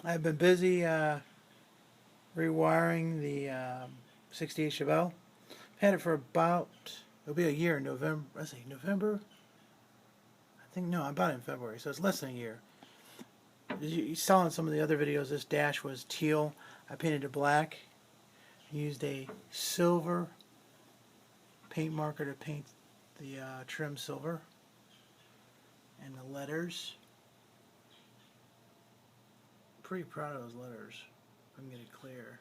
I've been busy rewiring the 68 Chevelle. I've had it for about, it'll be a year in November. Let's see, November? I think, no, I bought it in February, so it's less than a year. You saw in some of the other videos, this dash was teal. I painted it black. I used a silver paint marker to paint the trim silver and the letters. Pretty proud of those letters. If I can get it clear.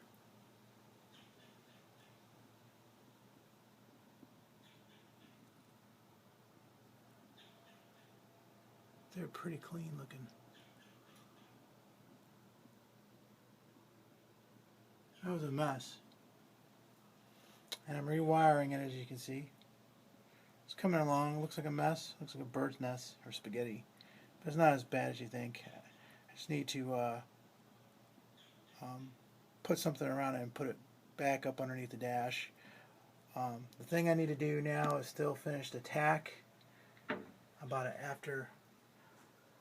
They're pretty clean looking. That was a mess. And I'm rewiring it, as you can see. It's coming along. Looks like a mess. Looks like a bird's nest or spaghetti. But it's not as bad as you think. I just need to put something around it and put it back up underneath the dash. The thing I need to do now is still finish the tack. I bought an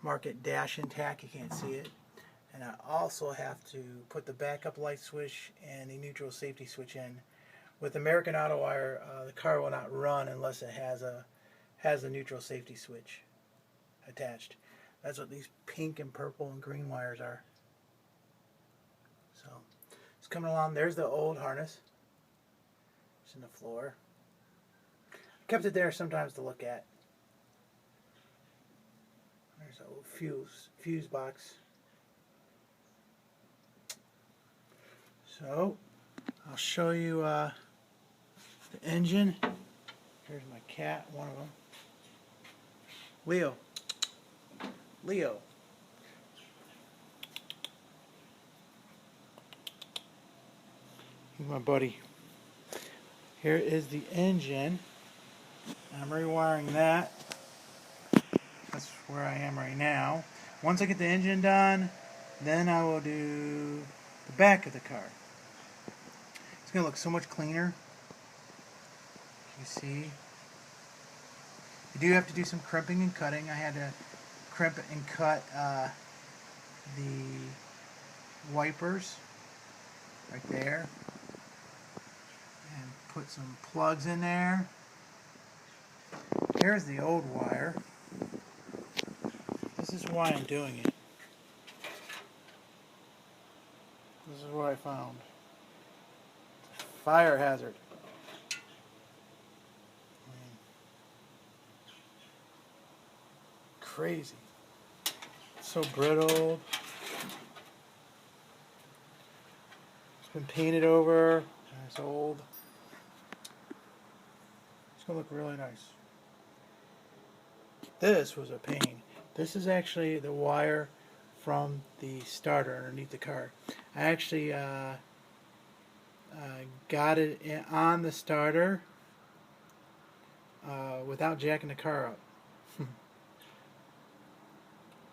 aftermarket dash-in tack. You can't see it. And I also have to put the backup light switch and the neutral safety switch in. With American Autowire, the car will not run unless it has a neutral safety switch attached. That's what these pink and purple and green wires are. So it's coming along. There's the old harness. It's in the floor. I kept it there sometimes to look at. There's an old fuse box. So I'll show you the engine. Here's my cat, one of them. Leo. He's my buddy. Here is the engine. I'm rewiring that. That's where I am right now. Once I get the engine done, then I will do the back of the car. It's going to look so much cleaner. You see, you do have to do some crimping and cutting. I had to crimp and cut the wipers right there and put some plugs in there. Here's the old wire. This is why I'm doing it. This is what I found. Fire hazard. Crazy. It's so brittle. It's been painted over. It's old. It's going to look really nice. This was a pain. This is actually the wire from the starter underneath the car. I actually got it on the starter without jacking the car up.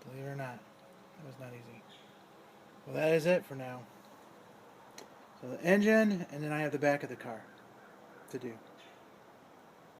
Believe it or not, that was not easy. Well, that is it for now. So the engine, and then I have the back of the car to do.